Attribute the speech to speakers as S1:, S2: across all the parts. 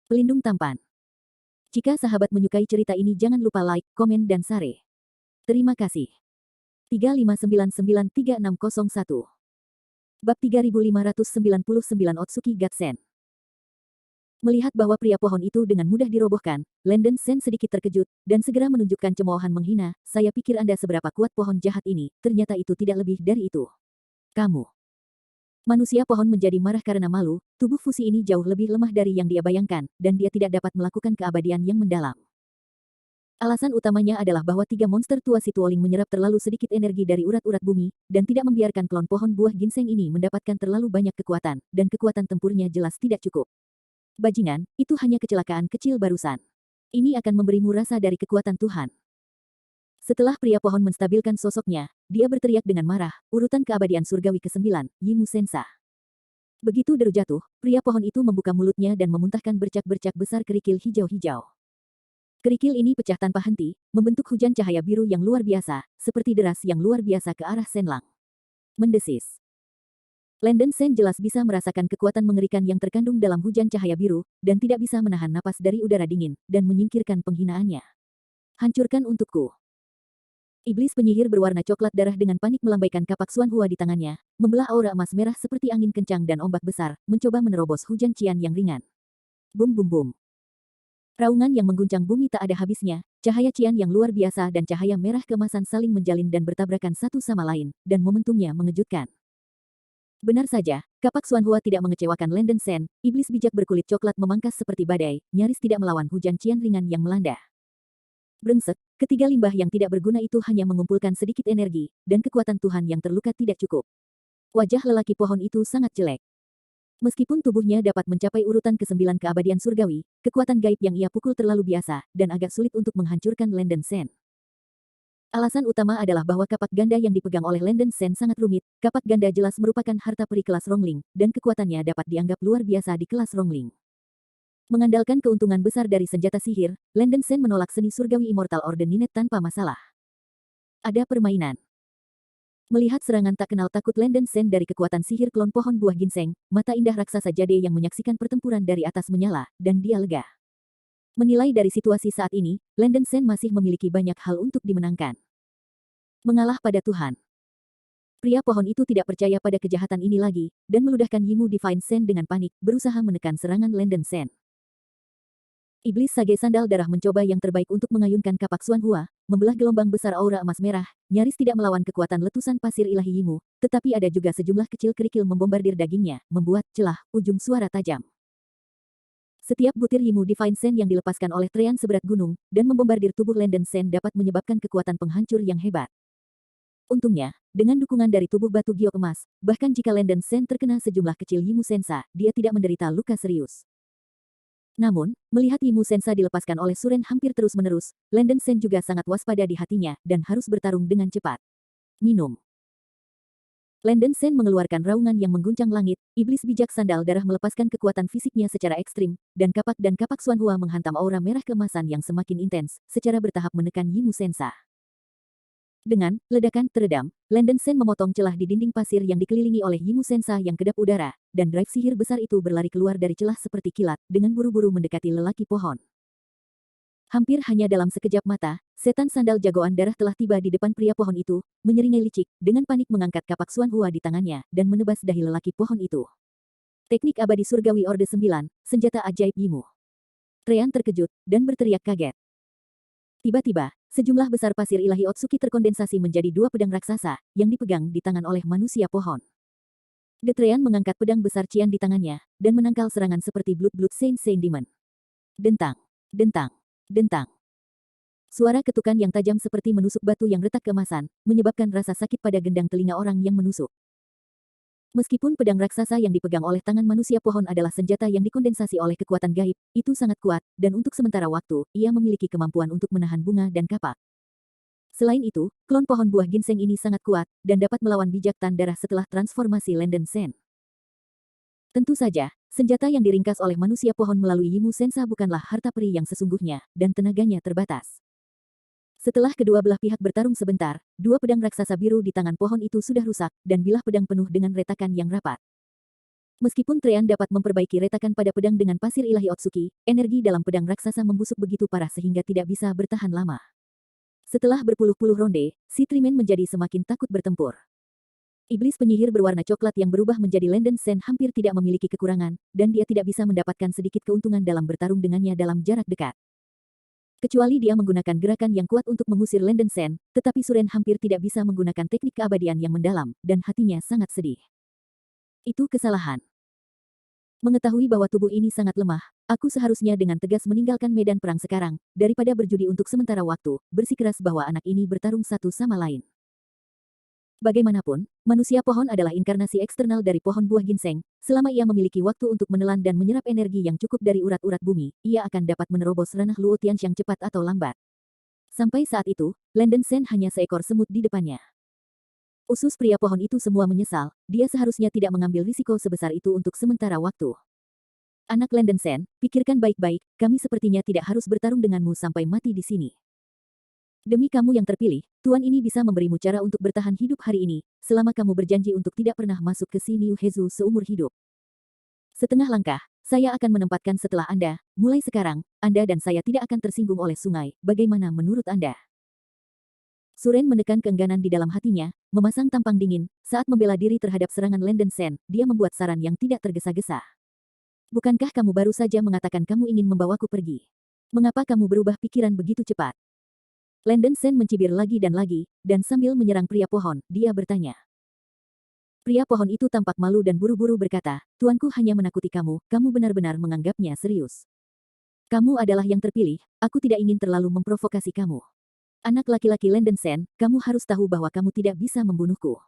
S1: Pelindung tampan. Jika sahabat menyukai cerita ini jangan lupa like, komen dan share. Terima kasih. 35993601 Bab 3599 Otsuki Gatsen. Melihat bahwa pria pohon itu dengan mudah dirobohkan, Landen Sen sedikit terkejut, dan segera menunjukkan cemoohan menghina, saya pikir Anda seberapa kuat pohon jahat ini, ternyata itu tidak lebih dari itu. Kamu. Manusia pohon menjadi marah karena malu, tubuh fusi ini jauh lebih lemah dari yang dia bayangkan, dan dia tidak dapat melakukan keabadian yang mendalam. Alasan utamanya adalah bahwa tiga monster tua Situoling menyerap terlalu sedikit energi dari urat-urat bumi, dan tidak membiarkan klon pohon buah ginseng ini mendapatkan terlalu banyak kekuatan, dan kekuatan tempurnya jelas tidak cukup. Bajingan, itu hanya kecelakaan kecil barusan. Ini akan memberimu rasa dari kekuatan Tuhan. Setelah pria pohon menstabilkan sosoknya, dia berteriak dengan marah, urutan keabadian surgawi ke-9, Yimu Sensa. Begitu deru jatuh, pria pohon itu membuka mulutnya dan memuntahkan bercak-bercak besar kerikil hijau-hijau. Kerikil ini pecah tanpa henti, membentuk hujan cahaya biru yang luar biasa, seperti deras yang luar biasa ke arah Senlang. Mendesis. Landen Sen jelas bisa merasakan kekuatan mengerikan yang terkandung dalam hujan cahaya biru, dan tidak bisa menahan napas dari udara dingin, dan menyingkirkan penghinaannya. Hancurkan untukku. Iblis penyihir berwarna coklat darah dengan panik melambaikan kapak Xuanhua di tangannya, membelah aura emas merah seperti angin kencang dan ombak besar, mencoba menerobos hujan cian yang ringan. Bum bum bum. Raungan yang mengguncang bumi tak ada habisnya, cahaya cian yang luar biasa dan cahaya merah keemasan saling menjalin dan bertabrakan satu sama lain, dan momentumnya mengejutkan. Benar saja, kapak Xuanhua tidak mengecewakan Landen Sen, iblis bijak berkulit coklat memangkas seperti badai, nyaris tidak melawan hujan cian ringan yang melanda. Brengsek, ketiga limbah yang tidak berguna itu hanya mengumpulkan sedikit energi, dan kekuatan Tuhan yang terluka tidak cukup. Wajah lelaki pohon itu sangat jelek. Meskipun tubuhnya dapat mencapai urutan ke-9 keabadian surgawi, kekuatan gaib yang ia pukul terlalu biasa, dan agak sulit untuk menghancurkan Landen Sen. Alasan utama adalah bahwa kapak ganda yang dipegang oleh Landen Sen sangat rumit, kapak ganda jelas merupakan harta peri kelas Rongling, dan kekuatannya dapat dianggap luar biasa di kelas Rongling. Mengandalkan keuntungan besar dari senjata sihir, Landen Sen menolak seni surgawi Immortal Orden Ninet tanpa masalah. Ada permainan. Melihat serangan tak kenal takut Landen Sen dari kekuatan sihir klon pohon buah ginseng, mata indah raksasa jade yang menyaksikan pertempuran dari atas menyala, dan dia lega. Menilai dari situasi saat ini, Landen Sen masih memiliki banyak hal untuk dimenangkan. Mengalah pada Tuhan. Pria pohon itu tidak percaya pada kejahatan ini lagi, dan meludahkan Yimu Divine Sen dengan panik, berusaha menekan serangan Landen Sen. Iblis sage sandal darah mencoba yang terbaik untuk mengayunkan kapak Xuanhua, membelah gelombang besar aura emas merah, nyaris tidak melawan kekuatan letusan pasir ilahi Yimu, tetapi ada juga sejumlah kecil kerikil membombardir dagingnya, membuat celah, ujung suara tajam. Setiap butir Yimu Divine Sen yang dilepaskan oleh Trean seberat gunung, dan membombardir tubuh Landen Sen dapat menyebabkan kekuatan penghancur yang hebat. Untungnya, dengan dukungan dari tubuh batu giok emas, bahkan jika Landen Sen terkena sejumlah kecil Yimu Sensa, dia tidak menderita luka serius. Namun, melihat Yimu Sensa dilepaskan oleh Suren hampir terus-menerus, Landen Sen juga sangat waspada di hatinya, dan harus bertarung dengan cepat. Minum. Landen Sen mengeluarkan raungan yang mengguncang langit, iblis bijak sandal darah melepaskan kekuatan fisiknya secara ekstrim, dan kapak Xuanhua menghantam aura merah keemasan yang semakin intens, secara bertahap menekan Yimu Sensa. Dengan ledakan teredam, Landen Sen memotong celah di dinding pasir yang dikelilingi oleh Yimu Sensa yang kedap udara, dan drive sihir besar itu berlari keluar dari celah seperti kilat, dengan buru-buru mendekati lelaki pohon. Hampir hanya dalam sekejap mata, setan sandal jagoan darah telah tiba di depan pria pohon itu, menyeringai licik, dengan panik mengangkat kapak Xuanhua di tangannya, dan menebas dahi lelaki pohon itu. Teknik abadi surgawi Orde 9, senjata ajaib Yimu. Trean terkejut, dan berteriak kaget. Tiba-tiba, sejumlah besar pasir ilahi Otsuki terkondensasi menjadi dua pedang raksasa, yang dipegang di tangan oleh manusia pohon. Detrean mengangkat pedang besar Cian di tangannya, dan menangkal serangan seperti Blood Saint Demon. Dentang, dentang. Dentang. Suara ketukan yang tajam seperti menusuk batu yang retak keemasan, menyebabkan rasa sakit pada gendang telinga orang yang menusuk. Meskipun pedang raksasa yang dipegang oleh tangan manusia pohon adalah senjata yang dikondensasi oleh kekuatan gaib, itu sangat kuat, dan untuk sementara waktu, ia memiliki kemampuan untuk menahan bunga dan kapak. Selain itu, klon pohon buah ginseng ini sangat kuat, dan dapat melawan bijak tan darah setelah transformasi Landen Sen. Tentu saja, senjata yang diringkas oleh manusia pohon melalui Yimu Sensa bukanlah harta peri yang sesungguhnya, dan tenaganya terbatas. Setelah kedua belah pihak bertarung sebentar, dua pedang raksasa biru di tangan pohon itu sudah rusak, dan bilah pedang penuh dengan retakan yang rapat. Meskipun Trean dapat memperbaiki retakan pada pedang dengan pasir ilahi Otsuki, energi dalam pedang raksasa membusuk begitu parah sehingga tidak bisa bertahan lama. Setelah berpuluh-puluh ronde, si Trimen menjadi semakin takut bertempur. Iblis penyihir berwarna coklat yang berubah menjadi Lenden Sen hampir tidak memiliki kekurangan, dan dia tidak bisa mendapatkan sedikit keuntungan dalam bertarung dengannya dalam jarak dekat. Kecuali dia menggunakan gerakan yang kuat untuk mengusir Lenden Sen, tetapi Suren hampir tidak bisa menggunakan teknik keabadian yang mendalam, dan hatinya sangat sedih. Itu kesalahan. Mengetahui bahwa tubuh ini sangat lemah, aku seharusnya dengan tegas meninggalkan medan perang sekarang, daripada berjudi untuk sementara waktu, bersikeras bahwa anak ini bertarung satu sama lain. Bagaimanapun, manusia pohon adalah inkarnasi eksternal dari pohon buah ginseng. Selama ia memiliki waktu untuk menelan dan menyerap energi yang cukup dari urat-urat bumi, ia akan dapat menerobos ranah Luo Tianxiang cepat atau lambat. Sampai saat itu, Lenden Sen hanya seekor semut di depannya. Usus pria pohon itu semua menyesal, dia seharusnya tidak mengambil risiko sebesar itu untuk sementara waktu. Anak Lenden Sen, pikirkan baik-baik, kami sepertinya tidak harus bertarung denganmu sampai mati di sini. Demi kamu yang terpilih, Tuan ini bisa memberimu cara untuk bertahan hidup hari ini, selama kamu berjanji untuk tidak pernah masuk ke Xiniu Hezu seumur hidup. Setengah langkah, saya akan menempatkan setelah Anda, mulai sekarang, Anda dan saya tidak akan tersinggung oleh sungai, bagaimana menurut Anda? Suren menekan keengganan di dalam hatinya, memasang tampang dingin, saat membela diri terhadap serangan Lenden Sen, dia membuat saran yang tidak tergesa-gesa. Bukankah kamu baru saja mengatakan kamu ingin membawaku pergi? Mengapa kamu berubah pikiran begitu cepat? Lenden Sen mencibir lagi, dan sambil menyerang pria pohon, dia bertanya. Pria pohon itu tampak malu dan buru-buru berkata, Tuanku hanya menakuti kamu, kamu benar-benar menganggapnya serius. Kamu adalah yang terpilih, aku tidak ingin terlalu memprovokasi kamu. Anak laki-laki Lenden Sen, kamu harus tahu bahwa kamu tidak bisa membunuhku.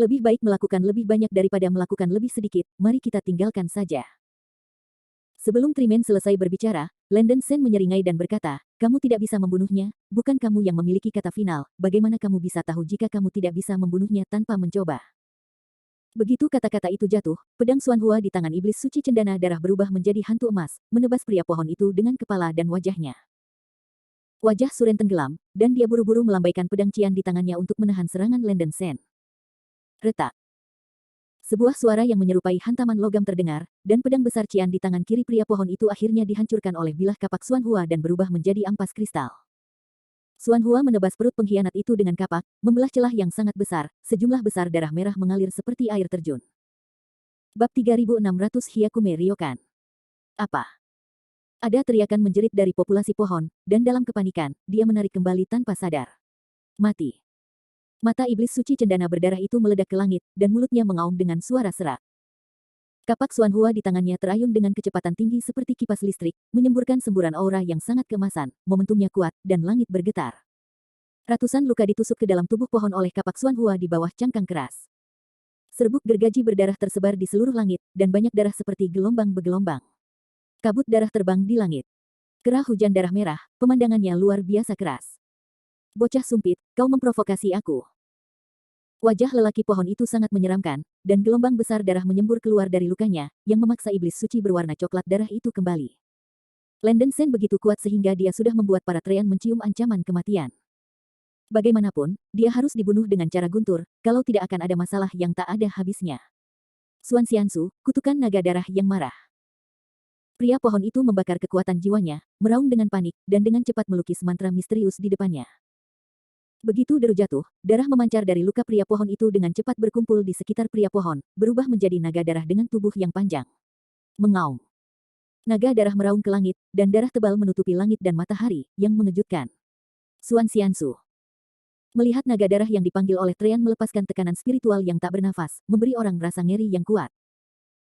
S1: Lebih baik melakukan lebih banyak daripada melakukan lebih sedikit, mari kita tinggalkan saja. Sebelum Trimen selesai berbicara, Lenden Sen menyeringai dan berkata, kamu tidak bisa membunuhnya, bukan kamu yang memiliki kata final, bagaimana kamu bisa tahu jika kamu tidak bisa membunuhnya tanpa mencoba? Begitu kata-kata itu jatuh, pedang Xuanhua di tangan iblis suci cendana darah berubah menjadi hantu emas, menebas pria pohon itu dengan kepala dan wajahnya. Wajah Suren tenggelam, dan dia buru-buru melambaikan pedang Cian di tangannya untuk menahan serangan Lenden Sen. Retak. Sebuah suara yang menyerupai hantaman logam terdengar, dan pedang besar Cian di tangan kiri pria pohon itu akhirnya dihancurkan oleh bilah kapak Xuanhua dan berubah menjadi ampas kristal. Xuanhua menebas perut pengkhianat itu dengan kapak, membelah celah yang sangat besar, sejumlah besar darah merah mengalir seperti air terjun. Bab 3600 Hyakume Ryokan. Apa? Ada teriakan menjerit dari populasi pohon, dan dalam kepanikan, dia menarik kembali tanpa sadar. Mati. Mata iblis suci cendana berdarah itu meledak ke langit, dan mulutnya mengaum dengan suara serak. Kapak Xuanhua di tangannya terayun dengan kecepatan tinggi seperti kipas listrik, menyemburkan semburan aura yang sangat keemasan, momentumnya kuat, dan langit bergetar. Ratusan luka ditusuk ke dalam tubuh pohon oleh kapak Xuanhua di bawah cangkang keras. Serbuk gergaji berdarah tersebar di seluruh langit, dan banyak darah seperti gelombang bergelombang. Kabut darah terbang di langit. Kerah hujan darah merah, pemandangannya luar biasa keras. Bocah sumpit, kau memprovokasi aku. Wajah lelaki pohon itu sangat menyeramkan, dan gelombang besar darah menyembur keluar dari lukanya, yang memaksa iblis suci berwarna coklat darah itu kembali. Lenden Sen begitu kuat sehingga dia sudah membuat para Trean mencium ancaman kematian. Bagaimanapun, dia harus dibunuh dengan cara guntur, kalau tidak akan ada masalah yang tak ada habisnya. Xuan Xiansu, kutukan naga darah yang marah. Pria pohon itu membakar kekuatan jiwanya, meraung dengan panik, dan dengan cepat melukis mantra misterius di depannya. Begitu deru jatuh, darah memancar dari luka pria pohon itu dengan cepat berkumpul di sekitar pria pohon, berubah menjadi naga darah dengan tubuh yang panjang. Mengaum. Naga darah meraung ke langit, dan darah tebal menutupi langit dan matahari, yang mengejutkan. Xuan Xiansu. Melihat naga darah yang dipanggil oleh Trean melepaskan tekanan spiritual yang tak bernafas, memberi orang rasa ngeri yang kuat.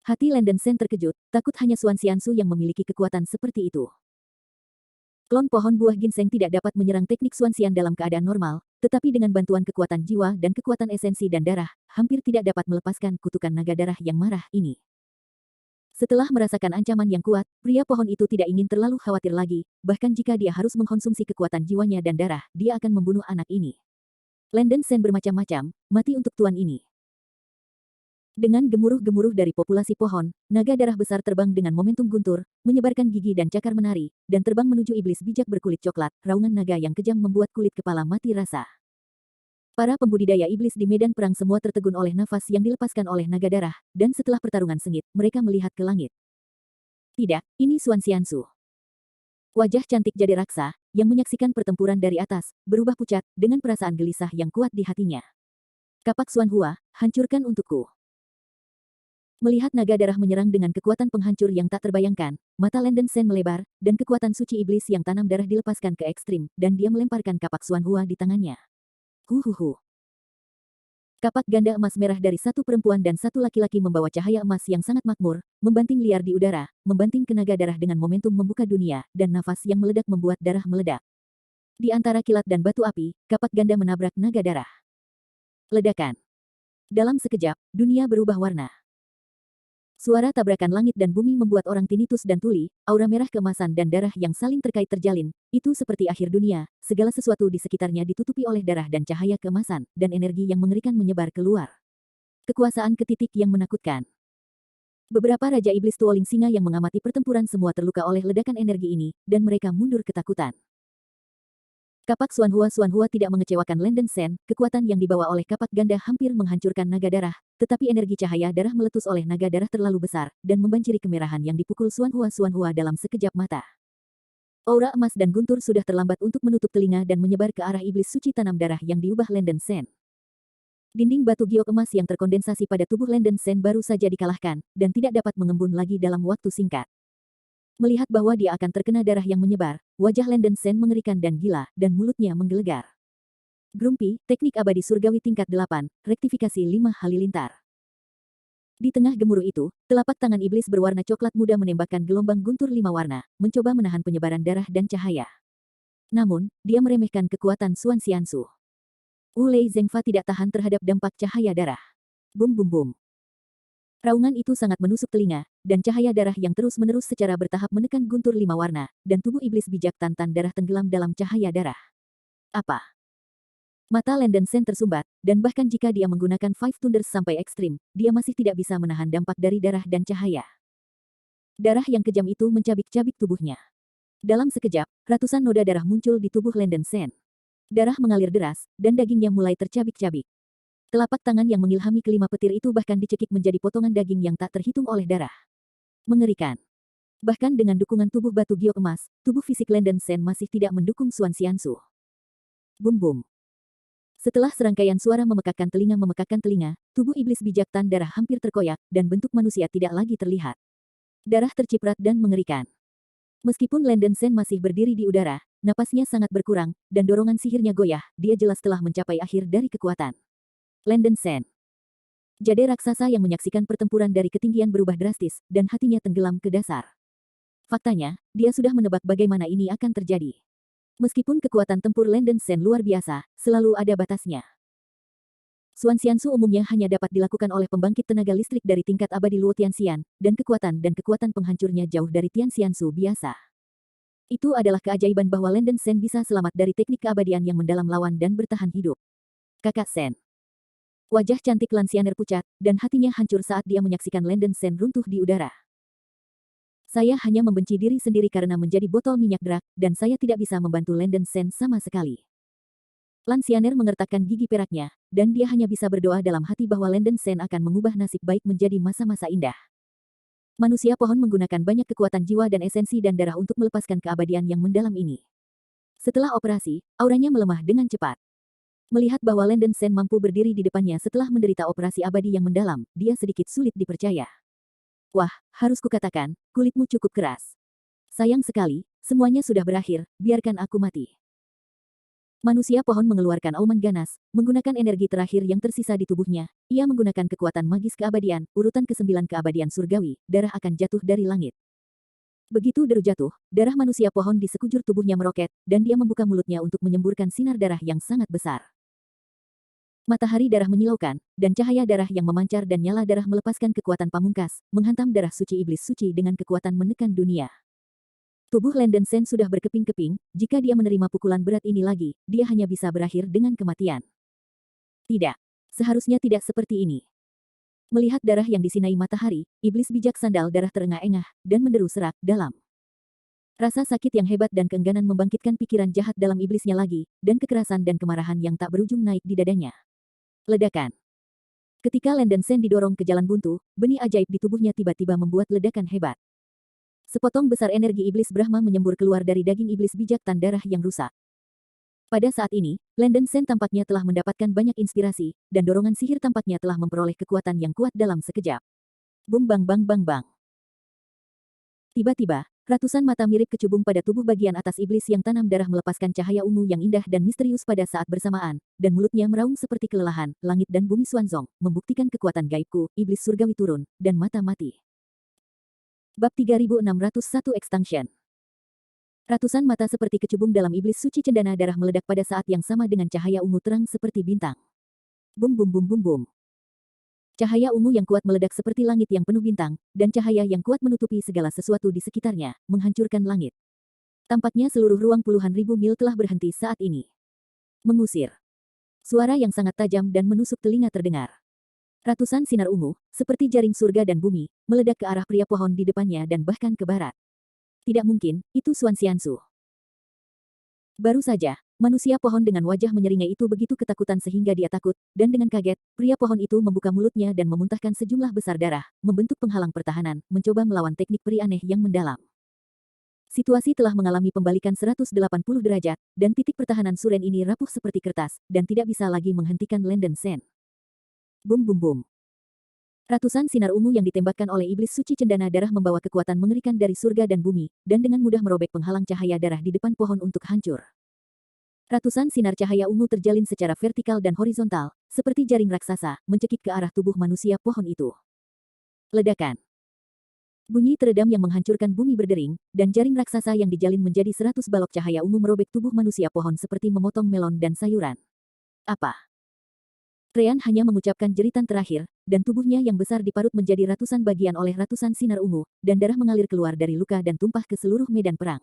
S1: Hati Lenden Sen terkejut, takut hanya Xuan Xiansu yang memiliki kekuatan seperti itu. Klon pohon buah ginseng tidak dapat menyerang teknik Xuan Xian dalam keadaan normal, tetapi dengan bantuan kekuatan jiwa dan kekuatan esensi dan darah, hampir tidak dapat melepaskan kutukan naga darah yang marah ini. Setelah merasakan ancaman yang kuat, pria pohon itu tidak ingin terlalu khawatir lagi, bahkan jika dia harus mengkonsumsi kekuatan jiwanya dan darah, dia akan membunuh anak ini. Lenden Sen bermacam-macam, mati untuk tuan ini. Dengan gemuruh-gemuruh dari populasi pohon, naga darah besar terbang dengan momentum guntur, menyebarkan gigi dan cakar menari, dan terbang menuju iblis bijak berkulit coklat, raungan naga yang kejam membuat kulit kepala mati rasa. Para pembudidaya iblis di medan perang semua tertegun oleh nafas yang dilepaskan oleh naga darah, dan setelah pertarungan sengit, mereka melihat ke langit. Tidak, ini Xuan Xiansu. Wajah cantik jade raksa, yang menyaksikan pertempuran dari atas, berubah pucat, dengan perasaan gelisah yang kuat di hatinya. Kapak Xuan Hua, hancurkan untukku. Melihat naga darah menyerang dengan kekuatan penghancur yang tak terbayangkan, mata Landen Sen melebar, dan kekuatan suci iblis yang tanam darah dilepaskan ke ekstrim, dan dia melemparkan kapak Xuan Hua di tangannya. Huhuhu. Kapak ganda emas merah dari satu perempuan dan satu laki-laki membawa cahaya emas yang sangat makmur, membanting liar di udara, membanting ke naga darah dengan momentum membuka dunia, dan nafas yang meledak membuat darah meledak. Di antara kilat dan batu api, kapak ganda menabrak naga darah. Ledakan. Dalam sekejap, dunia berubah warna. Suara tabrakan langit dan bumi membuat orang tinnitus dan tuli, aura merah keemasan dan darah yang saling terkait terjalin, itu seperti akhir dunia, segala sesuatu di sekitarnya ditutupi oleh darah dan cahaya keemasan, dan energi yang mengerikan menyebar keluar. Kekuasaan ke titik yang menakutkan. Beberapa Raja Iblis Tuoling Singa yang mengamati pertempuran semua terluka oleh ledakan energi ini, dan mereka mundur ketakutan. Kapak Xuan Hua tidak mengecewakan Landen Sen, kekuatan yang dibawa oleh kapak ganda hampir menghancurkan naga darah, tetapi energi cahaya darah meletus oleh naga darah terlalu besar, dan membanjiri kemerahan yang dipukul Xuan Hua dalam sekejap mata. Aura emas dan guntur sudah terlambat untuk menutup telinga dan menyebar ke arah iblis suci tanam darah yang diubah Landen Sen. Dinding batu giok emas yang terkondensasi pada tubuh Landen Sen baru saja dikalahkan, dan tidak dapat mengembun lagi dalam waktu singkat. Melihat bahwa dia akan terkena darah yang menyebar, wajah Landen Sen mengerikan dan gila, dan mulutnya menggelegar. Grumpy, teknik abadi surgawi tingkat 8, rektifikasi 5 halilintar. Di tengah gemuruh itu, telapak tangan iblis berwarna coklat muda menembakkan gelombang guntur 5 warna, mencoba menahan penyebaran darah dan cahaya. Namun, dia meremehkan kekuatan Xuan Xiansu. Wu Lei Zhengfa tidak tahan terhadap dampak cahaya darah. Bum bum bum. Raungan itu sangat menusuk telinga, dan cahaya darah yang terus-menerus secara bertahap menekan guntur 5 warna, dan tubuh iblis bijak tantan darah tenggelam dalam cahaya darah. Apa? Mata Landen Sen tersumbat, dan bahkan jika dia menggunakan Five Thunders sampai ekstrim, dia masih tidak bisa menahan dampak dari darah dan cahaya. Darah yang kejam itu mencabik-cabik tubuhnya. Dalam sekejap, ratusan noda darah muncul di tubuh Landen Sen. Darah mengalir deras, dan dagingnya mulai tercabik-cabik. Telapak tangan yang mengilhami kelima petir itu bahkan dicekik menjadi potongan daging yang tak terhitung oleh darah. Mengerikan. Bahkan dengan dukungan tubuh batu giok emas, tubuh fisik Landen Sen masih tidak mendukung Xuan Xiansu. Bum bum. Setelah serangkaian suara memekakkan telinga, tubuh iblis bijak tan darah hampir terkoyak, dan bentuk manusia tidak lagi terlihat. Darah terciprat dan mengerikan. Meskipun Landen Sen masih berdiri di udara, napasnya sangat berkurang, dan dorongan sihirnya goyah, dia jelas telah mencapai akhir dari kekuatan. Landen Sen. Jade raksasa yang menyaksikan pertempuran dari ketinggian berubah drastis, dan hatinya tenggelam ke dasar. Faktanya, dia sudah menebak bagaimana ini akan terjadi. Meskipun kekuatan tempur Landen Sen luar biasa, selalu ada batasnya. Xuan Xiansu umumnya hanya dapat dilakukan oleh pembangkit tenaga listrik dari tingkat abadi Luo Tianxian, dan kekuatan penghancurnya jauh dari Tian Xiansu biasa. Itu adalah keajaiban bahwa Landen Sen bisa selamat dari teknik keabadian yang mendalam lawan dan bertahan hidup. Kakak Sen. Wajah cantik Lansianer pucat, dan hatinya hancur saat dia menyaksikan Landen Sen runtuh di udara. Saya hanya membenci diri sendiri karena menjadi botol minyak drak, dan saya tidak bisa membantu Landen Sen sama sekali. Lansianer mengertakkan gigi peraknya, dan dia hanya bisa berdoa dalam hati bahwa Landen Sen akan mengubah nasib baik menjadi masa-masa indah. Manusia pohon menggunakan banyak kekuatan jiwa dan esensi dan darah untuk melepaskan keabadian yang mendalam ini. Setelah operasi, auranya melemah dengan cepat. Melihat bahwa Landen Sen mampu berdiri di depannya setelah menderita operasi abadi yang mendalam, dia sedikit sulit dipercaya. Wah, harus kukatakan, kulitmu cukup keras. Sayang sekali, semuanya sudah berakhir, biarkan aku mati. Manusia pohon mengeluarkan auman ganas, menggunakan energi terakhir yang tersisa di tubuhnya. Ia menggunakan kekuatan magis keabadian, urutan ke-9 keabadian surgawi, darah akan jatuh dari langit. Begitu deru jatuh, darah manusia pohon di sekujur tubuhnya meroket, dan dia membuka mulutnya untuk menyemburkan sinar darah yang sangat besar. Matahari darah menyilaukan, dan cahaya darah yang memancar dan nyala darah melepaskan kekuatan pamungkas, menghantam darah suci iblis suci dengan kekuatan menekan dunia. Tubuh Landen Sen sudah berkeping-keping, jika dia menerima pukulan berat ini lagi, dia hanya bisa berakhir dengan kematian. Tidak. Seharusnya tidak seperti ini. Melihat darah yang disinai matahari, iblis bijak sandal darah terengah-engah, dan menderu serak dalam. Rasa sakit yang hebat dan keengganan membangkitkan pikiran jahat dalam iblisnya lagi, dan kekerasan dan kemarahan yang tak berujung naik di dadanya. Ledakan. Ketika Landen Sen didorong ke jalan buntu, benih ajaib di tubuhnya tiba-tiba membuat ledakan hebat. Sepotong besar energi iblis Brahma menyembur keluar dari daging iblis bijak tan darah yang rusak. Pada saat ini, Landen Sen tampaknya telah mendapatkan banyak inspirasi, dan dorongan sihir tampaknya telah memperoleh kekuatan yang kuat dalam sekejap. Bum bang bang bang bang. Tiba-tiba, ratusan mata mirip kecubung pada tubuh bagian atas iblis yang tanam darah melepaskan cahaya ungu yang indah dan misterius pada saat bersamaan, dan mulutnya meraung seperti kelelahan, langit dan bumi Xuanzong, membuktikan kekuatan gaibku, iblis surgawi turun, dan mata mati. Bab 3601 Extinction. Ratusan mata seperti kecubung dalam iblis suci cendana darah meledak pada saat yang sama dengan cahaya ungu terang seperti bintang. Bum bum bum bum bum. Cahaya ungu yang kuat meledak seperti langit yang penuh bintang, dan cahaya yang kuat menutupi segala sesuatu di sekitarnya, menghancurkan langit. Tampaknya seluruh ruang puluhan ribu mil telah berhenti saat ini. Mengusir. Suara yang sangat tajam dan menusuk telinga terdengar. Ratusan sinar ungu, seperti jaring surga dan bumi, meledak ke arah pria pohon di depannya dan bahkan ke barat. Tidak mungkin, itu Xuan Xiansu. Baru saja, manusia pohon dengan wajah menyeringai itu begitu ketakutan sehingga dia takut, dan dengan kaget, pria pohon itu membuka mulutnya dan memuntahkan sejumlah besar darah, membentuk penghalang pertahanan, mencoba melawan teknik peri aneh yang mendalam. Situasi telah mengalami pembalikan 180 derajat, dan titik pertahanan Suren ini rapuh seperti kertas, dan tidak bisa lagi menghentikan Landen Sen. Bum bum bum. Ratusan sinar ungu yang ditembakkan oleh iblis suci cendana darah membawa kekuatan mengerikan dari surga dan bumi, dan dengan mudah merobek penghalang cahaya darah di depan pohon untuk hancur. Ratusan sinar cahaya ungu terjalin secara vertikal dan horizontal, seperti jaring raksasa, mencekik ke arah tubuh manusia pohon itu. Ledakan. Bunyi teredam yang menghancurkan bumi berdering, dan jaring raksasa yang dijalin menjadi 100 balok cahaya ungu merobek tubuh manusia pohon seperti memotong melon dan sayuran. Apa? Trean hanya mengucapkan jeritan terakhir, dan tubuhnya yang besar diparut menjadi ratusan bagian oleh ratusan sinar ungu, dan darah mengalir keluar dari luka dan tumpah ke seluruh medan perang.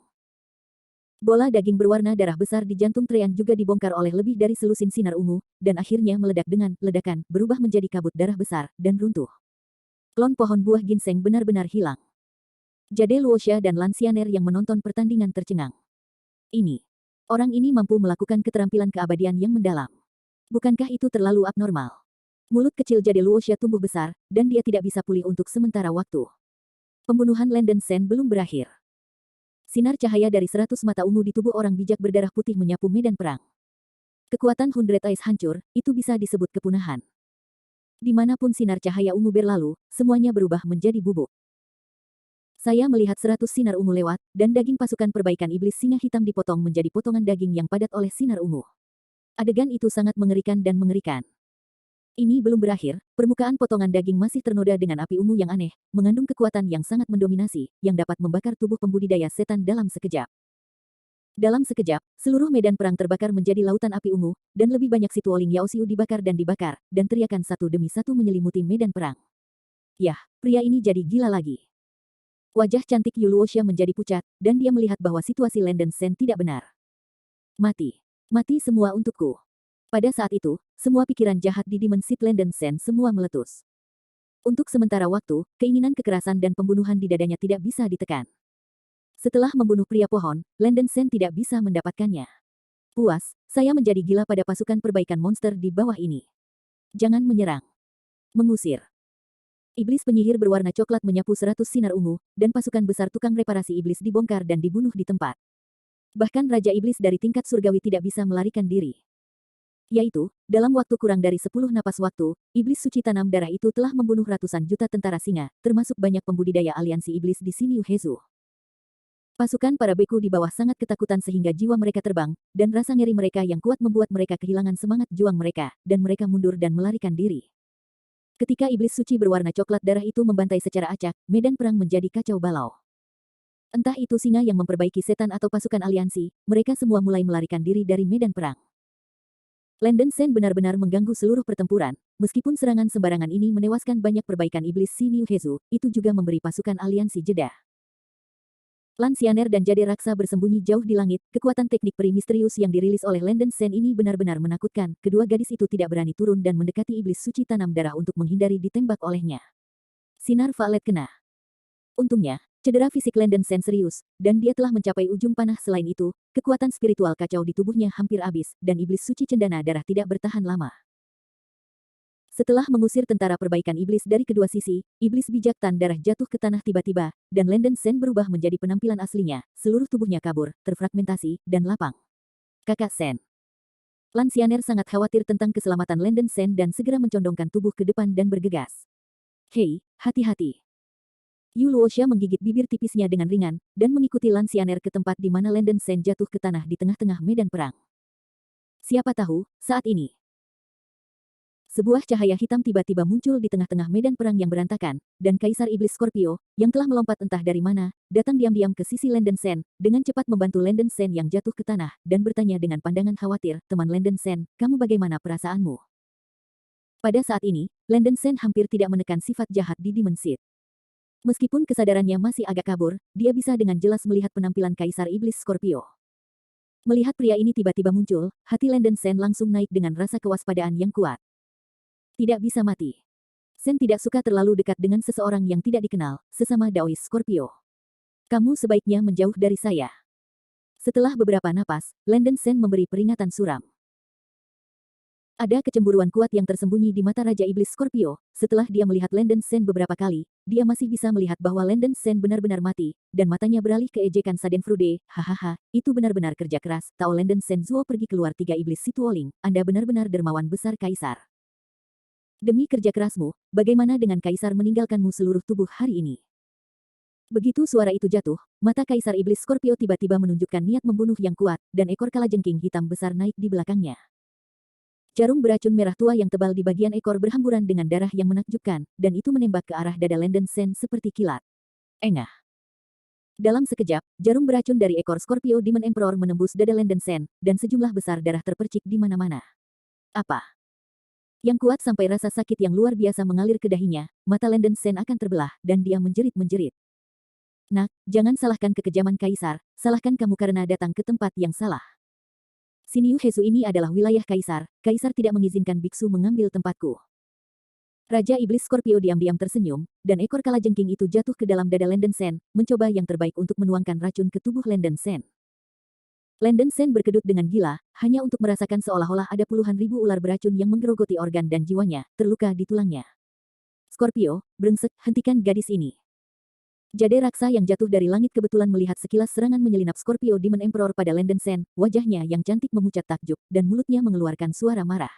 S1: Bola daging berwarna darah besar di jantung Trean juga dibongkar oleh lebih dari selusin sinar ungu, dan akhirnya meledak dengan ledakan, berubah menjadi kabut darah besar, dan runtuh. Klon pohon buah ginseng benar-benar hilang. Jade Luosha dan Lansianer yang menonton pertandingan tercengang. Orang ini mampu melakukan keterampilan keabadian yang mendalam. Bukankah itu terlalu abnormal? Mulut kecil Jade Luosha tumbuh besar, dan dia tidak bisa pulih untuk sementara waktu. Pembunuhan Landen Sen belum berakhir. Sinar cahaya dari 100 mata ungu di tubuh orang bijak berdarah putih menyapu medan perang. Kekuatan Hundred Eyes hancur, itu bisa disebut kepunahan. Dimanapun sinar cahaya ungu berlalu, semuanya berubah menjadi bubuk. Saya melihat 100 sinar ungu lewat, dan daging pasukan perbaikan iblis singa hitam dipotong menjadi potongan daging yang padat oleh sinar ungu. Adegan itu sangat mengerikan dan mengerikan. Ini belum berakhir, permukaan potongan daging masih ternoda dengan api ungu yang aneh, mengandung kekuatan yang sangat mendominasi, yang dapat membakar tubuh pembudidaya setan dalam sekejap. Dalam sekejap, seluruh medan perang terbakar menjadi lautan api ungu, dan lebih banyak Situoling Yaosiu dibakar, dan teriakan satu demi satu menyelimuti medan perang. Yah, pria ini jadi gila lagi. Wajah cantik Yu Luosha menjadi pucat, dan dia melihat bahwa situasi Landen Sen tidak benar. Mati. Mati semua untukku. Pada saat itu, semua pikiran jahat di dimensi Landen Sen semua meletus. Untuk sementara waktu, keinginan kekerasan dan pembunuhan di dadanya tidak bisa ditekan. Setelah membunuh pria pohon, Landen Sen tidak bisa mendapatkannya. Puas, saya menjadi gila pada pasukan perbaikan monster di bawah ini. Jangan menyerang. Mengusir. Iblis penyihir berwarna coklat menyapu 100 sinar ungu, dan pasukan besar tukang reparasi iblis dibongkar dan dibunuh di tempat. Bahkan Raja Iblis dari tingkat surgawi tidak bisa melarikan diri. Yaitu, dalam waktu kurang dari 10 napas waktu, iblis suci tanam darah itu telah membunuh ratusan juta tentara singa, termasuk banyak pembudidaya aliansi iblis di Xinyu Hezu. Pasukan para beku di bawah sangat ketakutan sehingga jiwa mereka terbang, dan rasa ngeri mereka yang kuat membuat mereka kehilangan semangat juang mereka, dan mereka mundur dan melarikan diri. Ketika iblis suci berwarna coklat darah itu membantai secara acak, medan perang menjadi kacau balau. Entah itu singa yang memperbaiki setan atau pasukan aliansi, mereka semua mulai melarikan diri dari medan perang. Landen Sen benar-benar mengganggu seluruh pertempuran, meskipun serangan sembarangan ini menewaskan banyak perbaikan iblis Xinyu Hezu, itu juga memberi pasukan aliansi jeda. Lansianer dan Jade Raksa bersembunyi jauh di langit, kekuatan teknik peri misterius yang dirilis oleh Landen Sen ini benar-benar menakutkan, kedua gadis itu tidak berani turun dan mendekati iblis suci tanam darah untuk menghindari ditembak olehnya. Sinar Violet kena. Untungnya, Cedera fisik Landen Sen serius, dan dia telah mencapai ujung panah. Selain itu, kekuatan spiritual kacau di tubuhnya hampir habis, dan iblis suci cendana darah tidak bertahan lama. Setelah mengusir tentara perbaikan iblis dari kedua sisi, iblis bijak Tan darah jatuh ke tanah tiba-tiba, dan Landen Sen berubah menjadi penampilan aslinya, seluruh tubuhnya kabur, terfragmentasi, dan lapang. Kakak Sen. Lansianer sangat khawatir tentang keselamatan Landen Sen dan segera mencondongkan tubuh ke depan dan bergegas. Hei, hati-hati. Yu Luoxia menggigit bibir tipisnya dengan ringan, dan mengikuti Lansianer ke tempat di mana Landen Sen jatuh ke tanah di tengah-tengah medan perang. Siapa tahu, saat ini. Sebuah cahaya hitam tiba-tiba muncul di tengah-tengah medan perang yang berantakan, dan Kaisar Iblis Scorpio, yang telah melompat entah dari mana, datang diam-diam ke sisi Landen Sen, dengan cepat membantu Landen Sen yang jatuh ke tanah, dan bertanya dengan pandangan khawatir, teman Landen Sen, kamu bagaimana perasaanmu? Pada saat ini, Landen Sen hampir tidak menekan sifat jahat di Demon Seed. Meskipun kesadarannya masih agak kabur, dia bisa dengan jelas melihat penampilan Kaisar Iblis Scorpio. Melihat pria ini tiba-tiba muncul, hati Landen Sen langsung naik dengan rasa kewaspadaan yang kuat. Tidak bisa mati. Sen tidak suka terlalu dekat dengan seseorang yang tidak dikenal, sesama Daois Scorpio. Kamu sebaiknya menjauh dari saya. Setelah beberapa napas, Landen Sen memberi peringatan suram. Ada kecemburuan kuat yang tersembunyi di mata Raja Iblis Scorpio. Setelah dia melihat Landen Sen beberapa kali, dia masih bisa melihat bahwa Landen Sen benar-benar mati, dan matanya beralih ke ejekan Schadenfreude. Hahaha, itu benar-benar kerja keras. Tao Landen Sen Zuo pergi keluar 3 iblis Situoling. Anda benar-benar dermawan besar Kaisar. Demi kerja kerasmu, bagaimana dengan Kaisar meninggalkanmu seluruh tubuh hari ini? Begitu suara itu jatuh, mata Kaisar Iblis Scorpio tiba-tiba menunjukkan niat membunuh yang kuat, dan ekor kalajengking hitam besar naik di belakangnya. Jarum beracun merah tua yang tebal di bagian ekor berhamburan dengan darah yang menakjubkan, dan itu menembak ke arah dada Landen Sen seperti kilat. Engah. Dalam sekejap, jarum beracun dari ekor Scorpio Demon Emperor menembus dada Landen Sen, dan sejumlah besar darah terpercik di mana-mana. Apa? Yang kuat sampai rasa sakit yang luar biasa mengalir ke dahinya, mata Landen Sen akan terbelah, dan dia menjerit-menjerit. Nak, jangan salahkan kekejaman Kaisar, salahkan kamu karena datang ke tempat yang salah. Siniu Hesu ini adalah wilayah Kaisar, Kaisar tidak mengizinkan biksu mengambil tempatku. Raja Iblis Scorpio diam-diam tersenyum, dan ekor kalajengking itu jatuh ke dalam dada Landen Sen, mencoba yang terbaik untuk menuangkan racun ke tubuh Landen Sen. Landen Sen berkedut dengan gila, hanya untuk merasakan seolah-olah ada puluhan ribu ular beracun yang menggerogoti organ dan jiwanya, terluka di tulangnya. Scorpio, brengsek, hentikan gadis ini. Jade raksa yang jatuh dari langit kebetulan melihat sekilas serangan menyelinap Scorpio Demon Emperor pada Landen Sen, wajahnya yang cantik memucat takjub, dan mulutnya mengeluarkan suara marah.